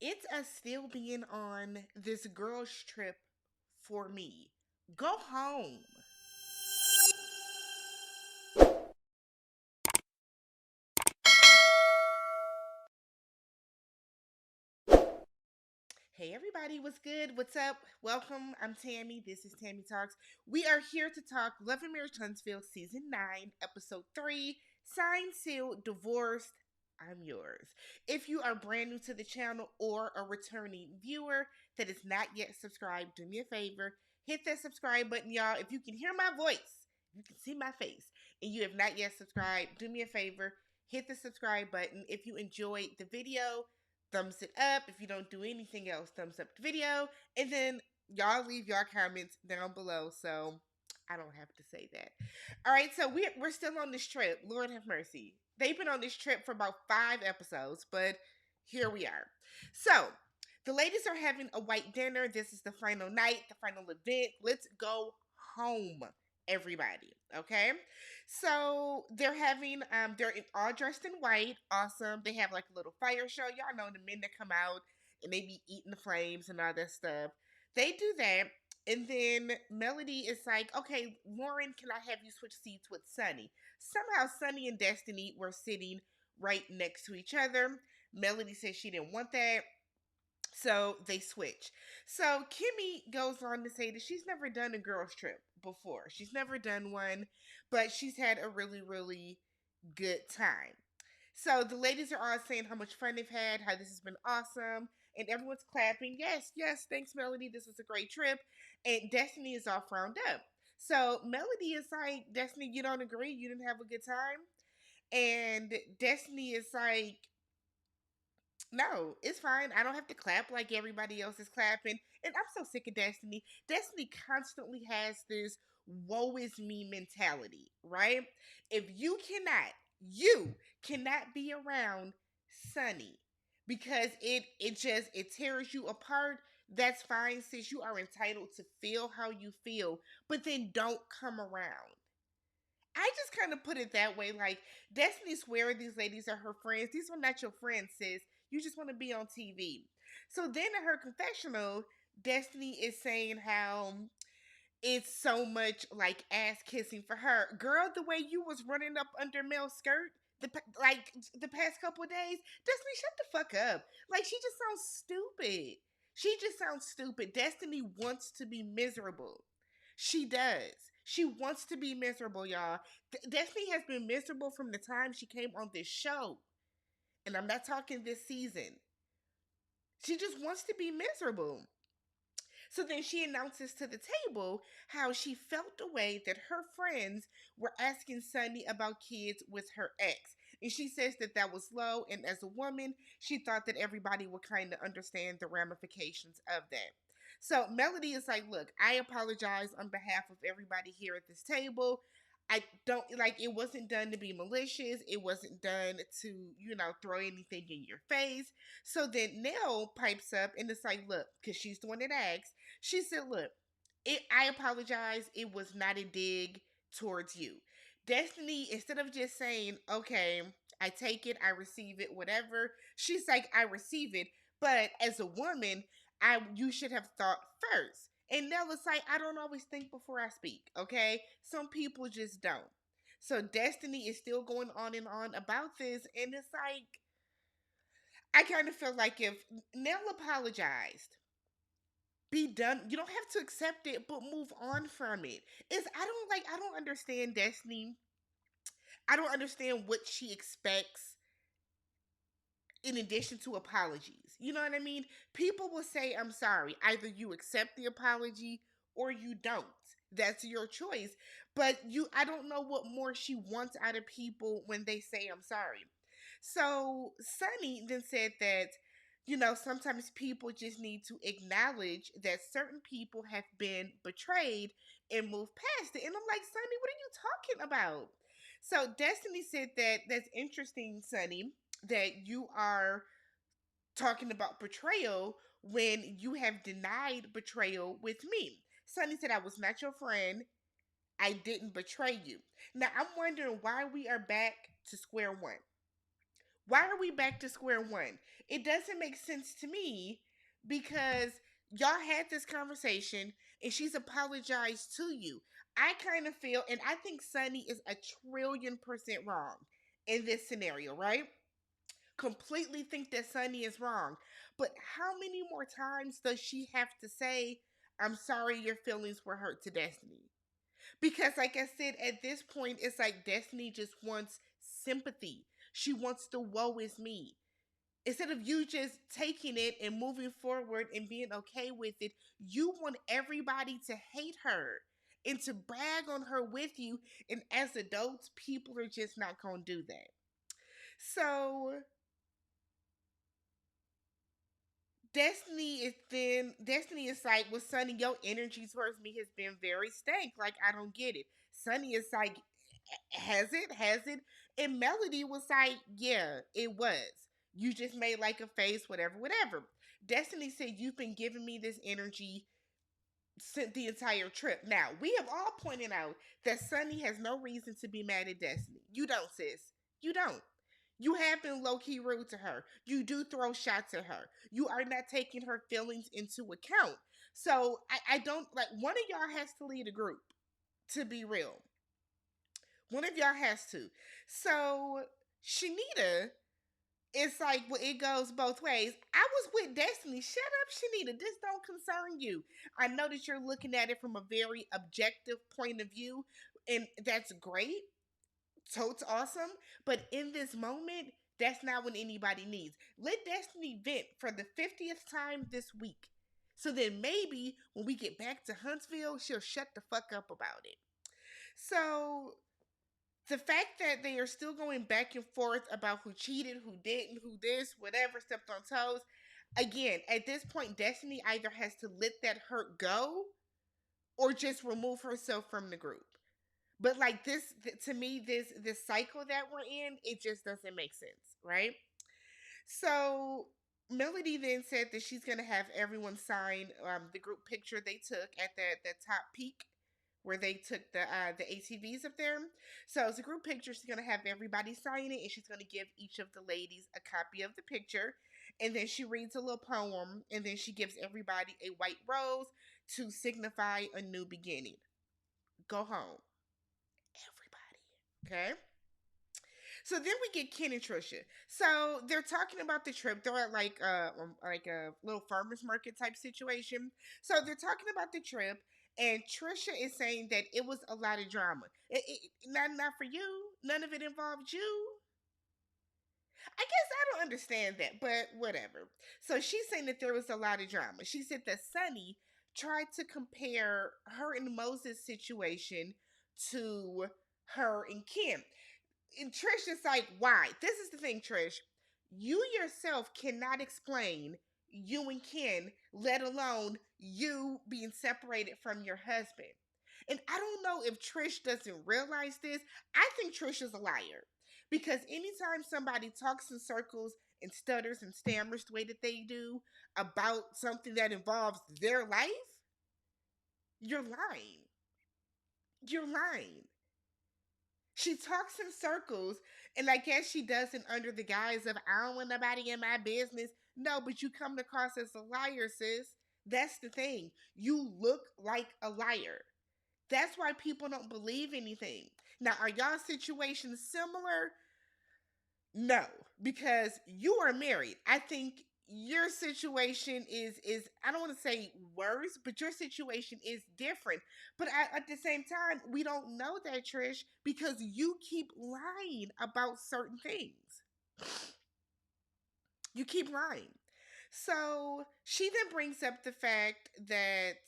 It's us still being on this girl's trip for me. Go home. Hey everybody, what's good? What's up? Welcome. I'm Tammy. This is Tammy Talks. We are here to talk Love and Marriage Huntsville Season 9, Episode 3, Signed, Sealed, Divorced. I'm yours. If you are brand new to the channel or a returning viewer that is not yet subscribed, do me a favor. Hit that subscribe button, y'all. If you can hear my voice, you can see my face, and you have not yet subscribed, do me a favor. Hit the subscribe button. If you enjoyed the video, thumbs it up. If you don't do anything else, thumbs up the video. And then y'all leave your comments down below so I don't have to say that. All right, so we're still on this trip. Lord have mercy. They've been on this trip for about 5 episodes, but here we are. So the ladies are having a white dinner. This is the final night, the final event. Let's go home, everybody. Okay. So they're having they're all dressed in white. Awesome. They have like a little fire show. Y'all know the men that come out and they be eating the flames and all that stuff. They do that. And then Melody is like, okay, Lauren, can I have you switch seats with Sunny? Somehow Sunny and Destiny were sitting right next to each other. Melody said she didn't want that. So they switch. So Kimmy goes on to say that she's never done a girls' trip before. She's never done one, but she's had a really, really good time. So the ladies are all saying how much fun they've had, how this has been awesome, and everyone's clapping. Yes, yes, thanks, Melody. This was a great trip. And Destiny is all frowned up. So Melody is like, Destiny, you don't agree? You didn't have a good time? And Destiny is like, no, it's fine. I don't have to clap like everybody else is clapping. And I'm so sick of Destiny. Destiny constantly has this woe is me mentality, right? If you cannot be around Sunny because it tears you apart. That's fine, sis. You are entitled to feel how you feel, but then don't come around. I just kind of put it that way. Like, Destiny swear these ladies are her friends. These are not your friends, sis. You just want to be on TV. So then in her confessional, Destiny is saying how it's so much like ass kissing for her. Girl, the way you was running up under Mel's skirt like the past couple of days, Destiny, shut the fuck up. Like, she just sounds stupid. She just sounds stupid. Destiny wants to be miserable. She does. She wants to be miserable, y'all. Destiny has been miserable from the time she came on this show. And I'm not talking this season. She just wants to be miserable. So then she announces to the table how she felt the way that her friends were asking Sunny about kids with her ex. And she says that that was low. And as a woman, she thought that everybody would kind of understand the ramifications of that. So Melody is like, look, I apologize on behalf of everybody here at this table. I don't like it wasn't done to be malicious. It wasn't done to, throw anything in your face. So then Nell pipes up and it's like, look, because she's the one that asked. She said, look, I apologize. It was not a dig towards you. Destiny, instead of just saying, okay, I take it, I receive it, whatever, she's like, I receive it. But as a woman, you should have thought first. And Nella's like, I don't always think before I speak, okay? Some people just don't. So Destiny is still going on and on about this, and it's like, I kind of feel like if Nell apologized, be done. You don't have to accept it, but move on from it. I don't understand Destiny. I don't understand what she expects in addition to apologies. You know what I mean? People will say, I'm sorry. Either you accept the apology or you don't. That's your choice. But I don't know what more she wants out of people when they say, I'm sorry. So Sunny then said that, sometimes people just need to acknowledge that certain people have been betrayed and move past it. And I'm like, Sunny, what are you talking about? So Destiny said that that's interesting, Sunny, that you are talking about betrayal when you have denied betrayal with me. Sunny said, I was not your friend. I didn't betray you. Now, I'm wondering why we are back to square one. Why are we back to square one? It doesn't make sense to me because y'all had this conversation and she's apologized to you. I kind of feel, and I think Sunny is a trillion% wrong in this scenario, right? Completely think that Sunny is wrong. But how many more times does she have to say, I'm sorry your feelings were hurt to Destiny? Because, like I said, at this point, it's like Destiny just wants sympathy. She wants the woe is me. Instead of you just taking it and moving forward and being okay with it, you want everybody to hate her and to brag on her with you. And as adults, people are just not going to do that. So Destiny is like, well, Sunny, your energy towards me has been very stank. Like, I don't get it. Sunny is like, has it? And Melody was like, yeah, it was. You just made like a face, whatever. Destiny said, you've been giving me this energy since the entire trip. Now, we have all pointed out that Sunny has no reason to be mad at Destiny. You don't, sis. You don't. You have been low key rude to her. You do throw shots at her. You are not taking her feelings into account. So I don't like, one of y'all has to lead a group, to be real. One of y'all has to. So Shanita, it's like, well, it goes both ways. I was with Destiny. Shut up, Shanita. This don't concern you. I know that you're looking at it from a very objective point of view, and that's great. So it's awesome. But in this moment, that's not what anybody needs. Let Destiny vent for the 50th time this week. So then maybe when we get back to Huntsville, she'll shut the fuck up about it. So the fact that they are still going back and forth about who cheated, who didn't, who this, whatever, stepped on toes. Again, at this point, Destiny either has to let that hurt go or just remove herself from the group. But like this, to me, this cycle that we're in, it just doesn't make sense, right? So Melody then said that she's gonna have everyone sign the group picture they took at the top peak where they took the ATVs up there. So it's a group picture. She's gonna have everybody sign it, and she's gonna give each of the ladies a copy of the picture. And then she reads a little poem, and then she gives everybody a white rose to signify a new beginning. Go home, everybody. Okay. So then we get Ken and Trisha. So they're talking about the trip. They're at like a little farmers market type situation. So they're talking about the trip, and Trisha is saying that it was a lot of drama. Not for you. None of it involved you. I guess I don't understand that, but whatever. So she's saying that there was a lot of drama. She said that Sunny tried to compare her and Moses' situation to her and Kim. And Trish is like, why? This is the thing, Trish. You yourself cannot explain you and Ken, let alone you being separated from your husband. And I don't know if Trish doesn't realize this. I think Trish is a liar. Because anytime somebody talks in circles and stutters and stammers the way that they do about something that involves their life, you're lying. You're lying. She talks in circles, and I guess she does it under the guise of, I don't want nobody in my business. No, but you come across as a liar, sis. That's the thing. You look like a liar. That's why people don't believe anything. Now, are y'all situations similar? No, because you are married. I think your situation is I don't want to say worse, but your situation is different. But at the same time, we don't know that, Trish, because you keep lying about certain things. You keep lying. So she then brings up the fact that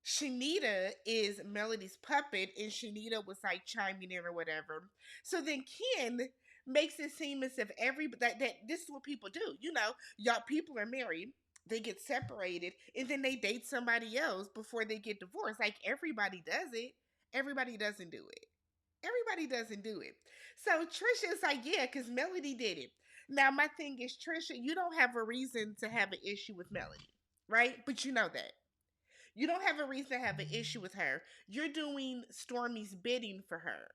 Shanita is Melody's puppet, and Shanita was like chiming in or whatever. So then Ken makes it seem as if that this is what people do. You know, y'all people are married, they get separated, and then they date somebody else before they get divorced. Like everybody does it. Everybody doesn't do it. Everybody doesn't do it. So Trisha is like, yeah, because Melody did it. Now my thing is, Trisha, you don't have a reason to have an issue with Melody, right? But you know that. You don't have a reason to have an issue with her. You're doing Stormy's bidding for her.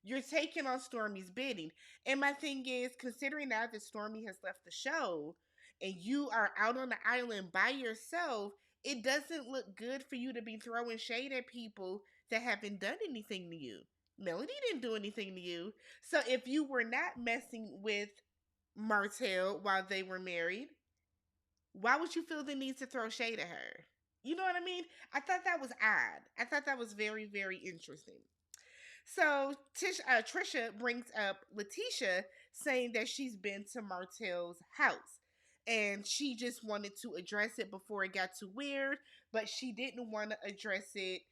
You're taking on Stormy's bidding. And my thing is, considering now that Stormy has left the show and you are out on the island by yourself, it doesn't look good for you to be throwing shade at people that haven't done anything to you. Melody didn't do anything to you. So if you were not messing with Martell while they were married, why would you feel the need to throw shade at her? You know what I mean? I thought that was odd. I thought that was very, very interesting. So Trisha brings up Letitia saying that she's been to Martell's house and she just wanted to address it before it got too weird, but she didn't want to address it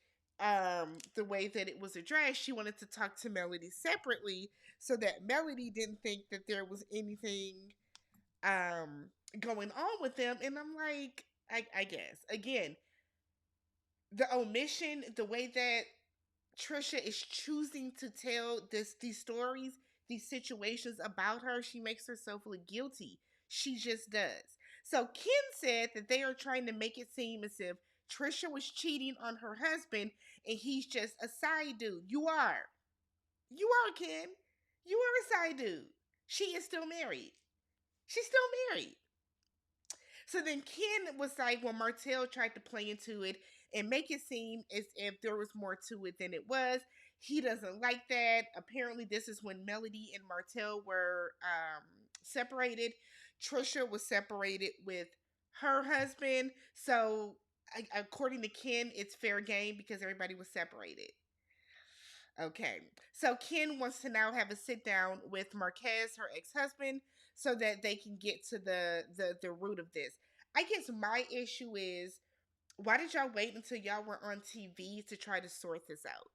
the way that it was addressed. She wanted to talk to Melody separately so that Melody didn't think that there was anything um going on with them. And I'm like, I guess again, the omission, the way that Trisha is choosing to tell these stories, these situations about her, she makes herself look guilty. She just does. So Ken said that they are trying to make it seem as if Trisha was cheating on her husband and he's just a side dude. You are. You are, Ken. You are a side dude. She is still married. She's still married. So then Ken was like, well, Martell tried to play into it and make it seem as if there was more to it than it was. He doesn't like that. Apparently, this is when Melody and Martell were separated. Trisha was separated with her husband. So, according to Ken, it's fair game because everybody was separated. Okay. So Ken wants to now have a sit down with Marques, her ex-husband, so that they can get to the root of this. I guess my issue is, why did y'all wait until y'all were on TV to try to sort this out?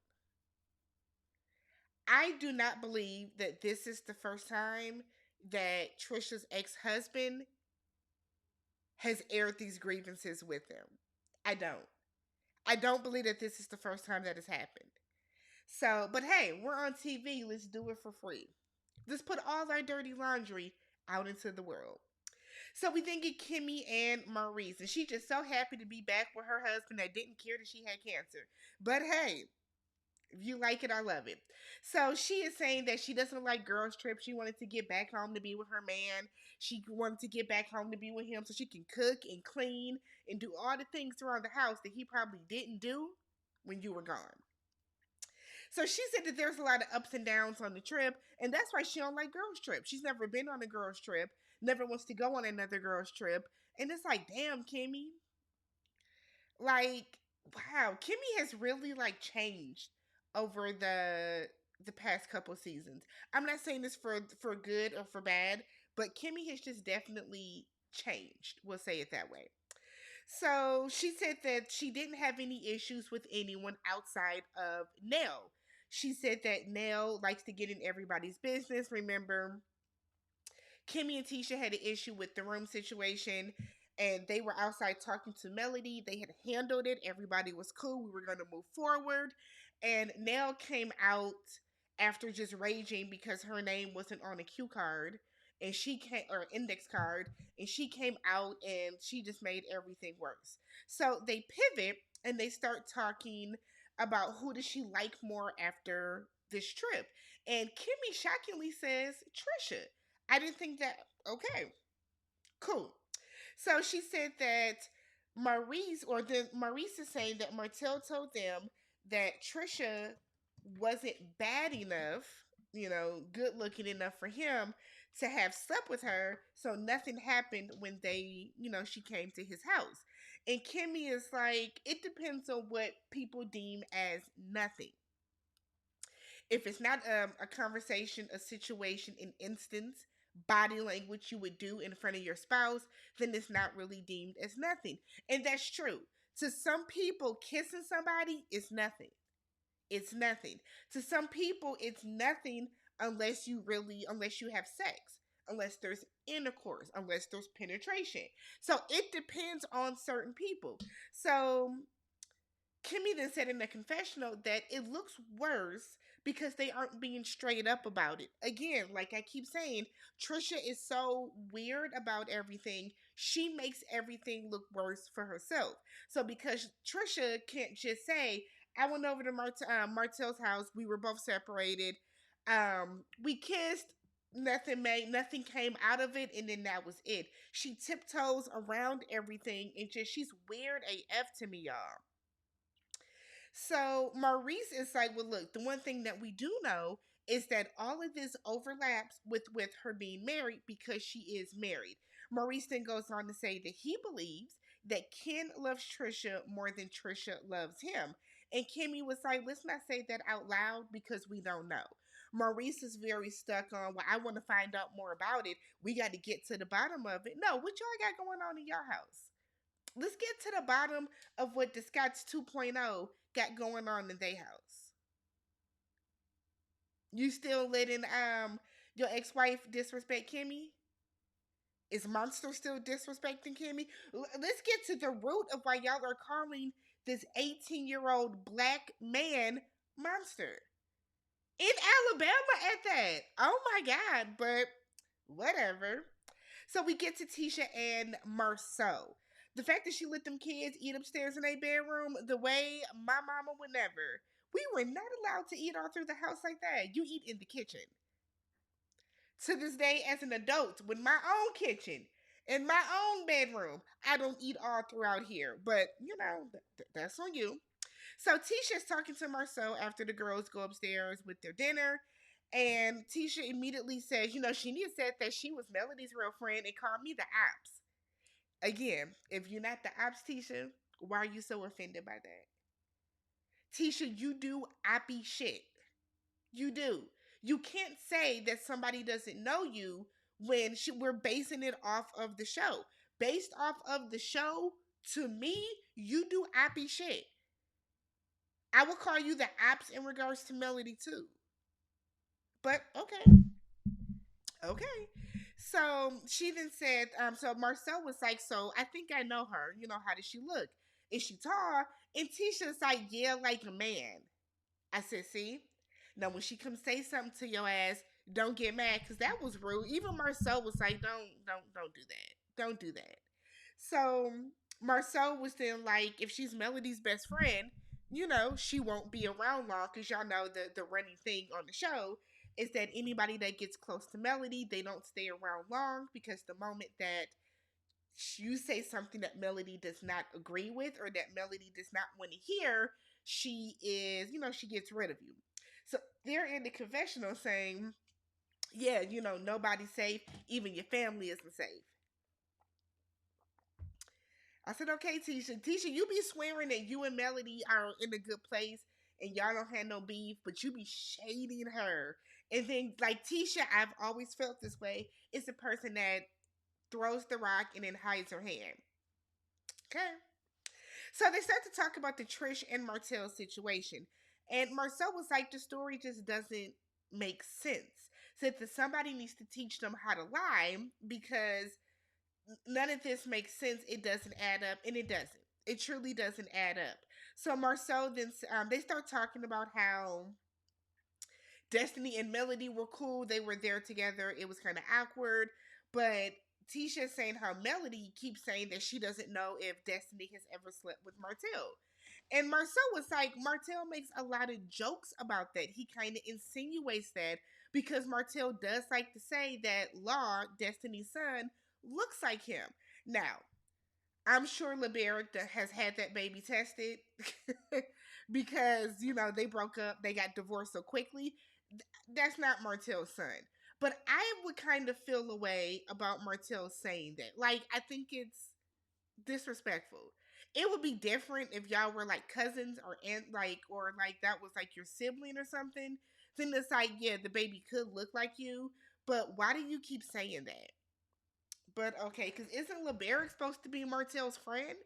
I do not believe that this is the first time that Trisha's ex-husband has aired these grievances with him. I don't. I don't believe that this is the first time that has happened. So, but hey, we're on TV. Let's do it for free. Let's put all our dirty laundry out into the world. So we then get Kimmy and Maurice, and she's just so happy to be back with her husband that didn't care that she had cancer. But hey, if you like it, I love it. So she is saying that she doesn't like girls' trips. She wanted to get back home to be with her man. She wanted to get back home to be with him so she can cook and clean and do all the things around the house that he probably didn't do when you were gone. So she said that there's a lot of ups and downs on the trip, and that's why she don't like girls' trips. She's never been on a girls' trip, never wants to go on another girls' trip. And it's like, damn, Kimmy. Like, wow, Kimmy has really like changed over the past couple seasons. I'm not saying this for good or for bad, but Kimmy has just definitely changed. We'll say it that way. So she said that she didn't have any issues with anyone outside of Nell. She said that Nell likes to get in everybody's business. Remember, Kimmy and Tisha had an issue with the room situation, and they were outside talking to Melody. They had handled it. Everybody was cool. We were going to move forward. And Nell came out after just raging because her name wasn't on a cue card and she came or index card, and she came out and she just made everything worse. So they pivot and they start talking about who does she like more after this trip. And Kimmy shockingly says Trisha. I didn't think that. Okay, cool. So she said that Maurice is saying that Martell told them that Trisha wasn't bad enough, good looking enough for him to have slept with her. So nothing happened when she came to his house. And Kimmy is like, it depends on what people deem as nothing. If it's not a conversation, a situation, an instance, body language you would do in front of your spouse, then it's not really deemed as nothing. And that's true. To some people, kissing somebody is nothing. It's nothing. To some people, it's nothing unless you have sex, unless there's intercourse, unless there's penetration. So it depends on certain people. So Kimmy then said in the confessional that it looks worse because they aren't being straight up about it. Again, like I keep saying, Trisha is so weird about everything. She makes everything look worse for herself. So because Trisha can't just say, I went over to Martell's house. We were both separated. We kissed, nothing came out of it, and then that was it. She tiptoes around everything and just she's weird AF to me, y'all. So Maurice is like, well, look, the one thing that we do know is that all of this overlaps with her being married because she is married. Maurice then goes on to say that he believes that Ken loves Trisha more than Trisha loves him. And Kimmy was like, let's not say that out loud because we don't know. Maurice is very stuck on, well, I want to find out more about it. We got to get to the bottom of it. No, what y'all got going on in your house? Let's get to the bottom of what the Scots 2.0 got going on in their house. You still letting your ex-wife disrespect Kimmy? Is Monster still disrespecting Kimmy? Let's get to the root of why y'all are calling this 18-year-old black man Monster. In Alabama at that. Oh my God, but whatever. So we get to Tisha and Marsau. The fact that she let them kids eat upstairs in their bedroom, the way my mama would never. We were not allowed to eat all through the house like that. You eat in the kitchen. To this day, as an adult, with my own kitchen, in my own bedroom, I don't eat all throughout here. But, that's on you. So Tisha's talking to Marceau after the girls go upstairs with their dinner. And Tisha immediately says, she said that she was Melody's real friend and called me the ops. Again, if you're not the ops, Tisha, why are you so offended by that? Tisha, you do oppy shit. You do. You can't say that somebody doesn't know you when we're basing it off of the show. Based off of the show, to me, you do oppy shit. I would call you the ops in regards to Melody too. But okay. Okay. So she then said, so Marcel was like, so I think I know her. How does she look? Is she tall? And Tisha's like, yeah, like a man. I said, see? Now when she comes say something to your ass, don't get mad because that was rude. Even Marcel was like, don't do that. Don't do that. So Marcel was then like, if she's Melody's best friend, she won't be around long because y'all know the running thing on the show is that anybody that gets close to Melody, they don't stay around long because the moment that you say something that Melody does not agree with or that Melody does not want to hear, she is, she gets rid of you. So they're in the confessional saying, yeah, nobody's safe, even your family isn't safe. I said, okay, Tisha. Tisha, you be swearing that you and Melody are in a good place and y'all don't have no beef, but you be shading her. And then, like Tisha, I've always felt this way. It's the person that throws the rock and then hides her hand. Okay. So they start to talk about the Trish and Martell situation. And Marcel was like, the story just doesn't make sense. Said that somebody needs to teach them how to lie because none of this makes sense. It doesn't add up, and it doesn't. It truly doesn't add up. So Marcel then they start talking about how Destiny and Melody were cool. They were there together. It was kind of awkward, but Tisha saying how Melody keeps saying that she doesn't know if Destiny has ever slept with Martell. And Marcel was like, Martell makes a lot of jokes about that. He kind of insinuates that because Martell does like to say that Law, Destiny's son, looks like him. Now, I'm sure LeBeric has had that baby tested because, they broke up, they got divorced so quickly. That's not Martell's son. But I would kind of feel a way about Martell saying that. Like, I think it's disrespectful. It would be different if y'all were like cousins or or like that was like your sibling or something. Then it's like, yeah, the baby could look like you, but why do you keep saying that? But okay, because isn't LeBeric supposed to be Martell's friend?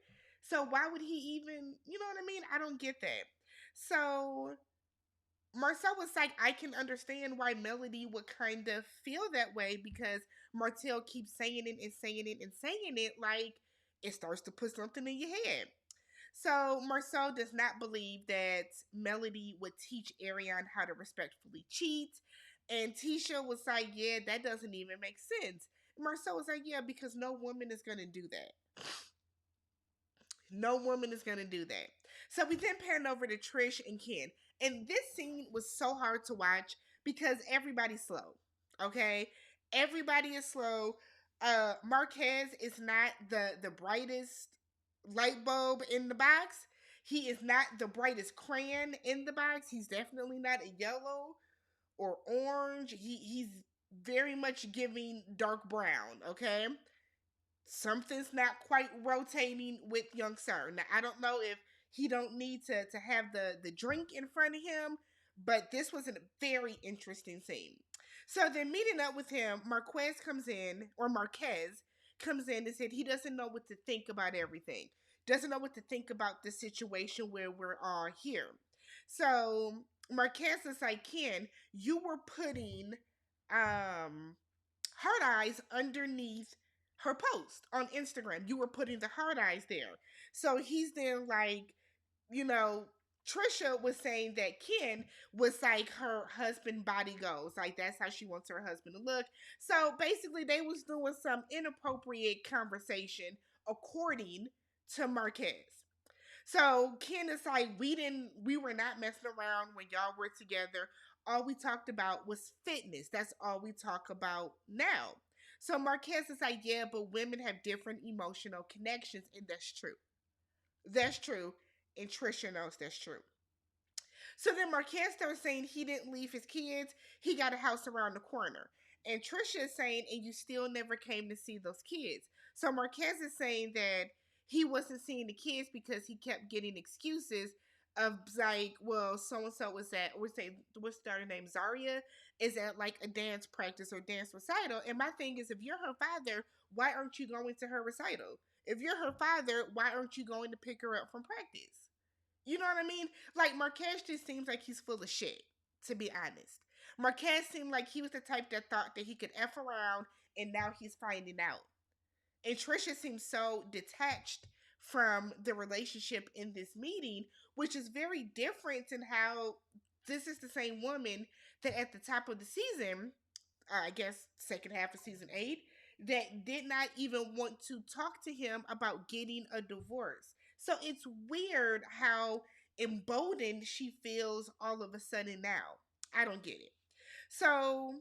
So why would he even, you know what I mean? I don't get that. So Marcel was like, I can understand why Melody would kind of feel that way because Martell keeps saying it and saying it and saying it like it starts to put something in your head. So Marcel does not believe that Melody would teach Ariane how to respectfully cheat. And Tisha was like, yeah, that doesn't even make sense. Marcel was like, yeah, because no woman is going to do that. No woman is going to do that. So we then pan over to Trish and Ken. And this scene was so hard to watch because everybody's slow. Okay? Everybody is slow. Marques is not the brightest light bulb in the box. He is not the brightest crayon in the box. He's definitely not a yellow or orange. He's very much giving dark brown, okay? Something's not quite rotating with young sir. Now I don't know if he don't need to have the drink in front of him, but this was a very interesting scene. So they're meeting up with him. Marques comes in and said he doesn't know what to think about everything. Doesn't know what to think about the situation where we're all here. So Marques is like, Ken, you were putting heart eyes underneath her post on Instagram. You were putting the heart eyes there. So he's then like, you know, Trisha was saying that Ken was like her husband body goes. Like that's how she wants her husband to look. So basically they was doing some inappropriate conversation according to Marques. So Ken is like, we were not messing around when y'all were together. All we talked about was fitness. That's all we talk about now. So Marques is like, yeah, but women have different emotional connections, and that's true. That's true. And Trisha knows that's true. So then Marques starts saying he didn't leave his kids. He got a house around the corner. And Trisha is saying, and you still never came to see those kids. So Marques is saying that he wasn't seeing the kids because he kept getting excuses of like, well, so and so was at, what's their name? Zaria is at like a dance practice or dance recital. And my thing is, if you're her father, why aren't you going to her recital? If you're her father, why aren't you going to pick her up from practice? You know what I mean? Like Marques just seems like he's full of shit, to be honest. Marques seemed like he was the type that thought that he could F around and now he's finding out. And Trisha seems so detached from the relationship in this meeting, which is very different in how this is the same woman that at the top of the season, I guess second half of season 8, that did not even want to talk to him about getting a divorce. So it's weird how emboldened she feels all of a sudden now. I don't get it. So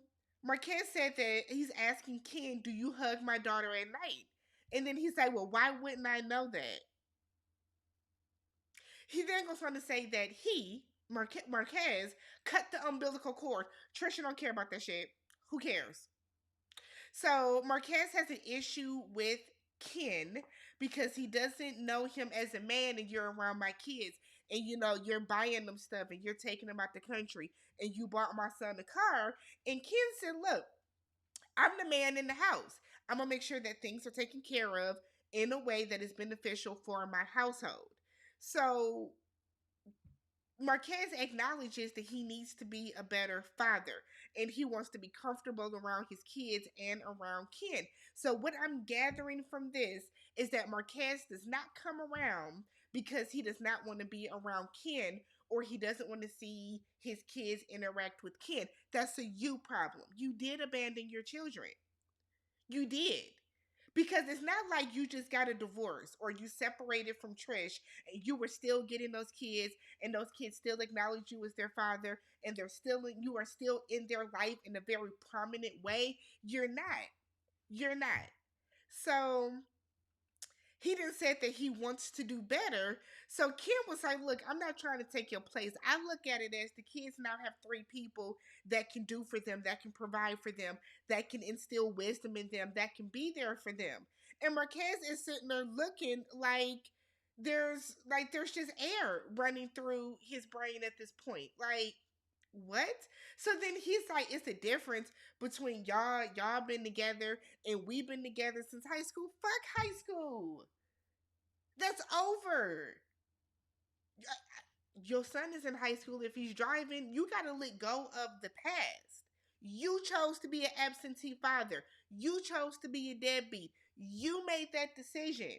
Marques said that he's asking Ken, do you hug my daughter at night? And then he's like, well, why wouldn't I know that? He then goes on to say that Marques, cut the umbilical cord. Trisha don't care about that shit. Who cares? So Marques has an issue with Ken because he doesn't know him as a man and you're around my kids and you know you're buying them stuff and you're taking them out the country and you bought my son a car. And Ken said, look, I'm the man in the house. I'm gonna make sure that things are taken care of in a way that is beneficial for my household. So Marques acknowledges that he needs to be a better father and he wants to be comfortable around his kids and around Ken. So, what I'm gathering from this is that Marques does not come around because he does not want to be around Ken or he doesn't want to see his kids interact with Ken. That's a you problem. You did abandon your children. You did. Because it's not like you just got a divorce or you separated from Trish and you were still getting those kids and those kids still acknowledge you as their father and you are still in their life in a very prominent way. You're not. You're not. So he then said that he wants to do better. So Kim was like, look, I'm not trying to take your place. I look at it as the kids now have 3 people that can do for them, that can provide for them, that can instill wisdom in them, that can be there for them. And Marques is sitting there looking like there's just air running through his brain at this point. Like, what? So then he's like, it's a difference between y'all been together and we've been together since high school. Fuck high school. That's over. Your son is in high school. If he's driving, you got to let go of the past. You chose to be an absentee father. You chose to be a deadbeat. You made that decision.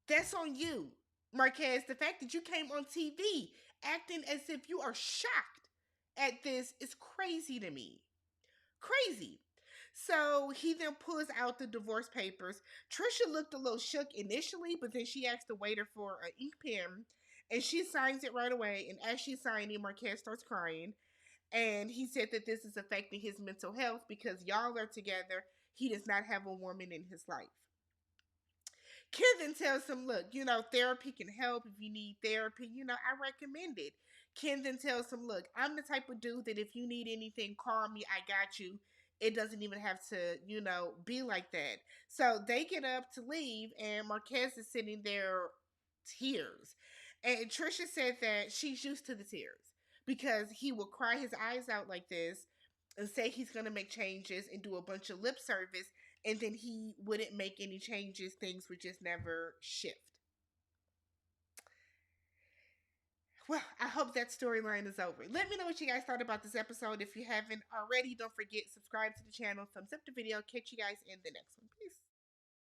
That's on you, Marques. The fact that you came on TV acting as if you are shocked at this is crazy to me. Crazy. So he then pulls out the divorce papers. Trisha looked a little shook initially, but then she asked the waiter for an ink pen and she signs it right away. And as she's signing, Marques starts crying. And he said that this is affecting his mental health because y'all are together. He does not have a woman in his life. Ken then tells him, look, therapy can help if you need therapy. I recommend it. Ken then tells him, look, I'm the type of dude that if you need anything, call me. I got you. It doesn't even have to, be like that. So they get up to leave, and Marques is sitting there, tears. And Trisha said that she's used to the tears because he will cry his eyes out like this and say he's going to make changes and do a bunch of lip service, and then he wouldn't make any changes. Things would just never shift. Well, I hope that storyline is over. Let me know what you guys thought about this episode. If you haven't already, don't forget, subscribe to the channel, thumbs up the video. Catch you guys in the next one. Peace.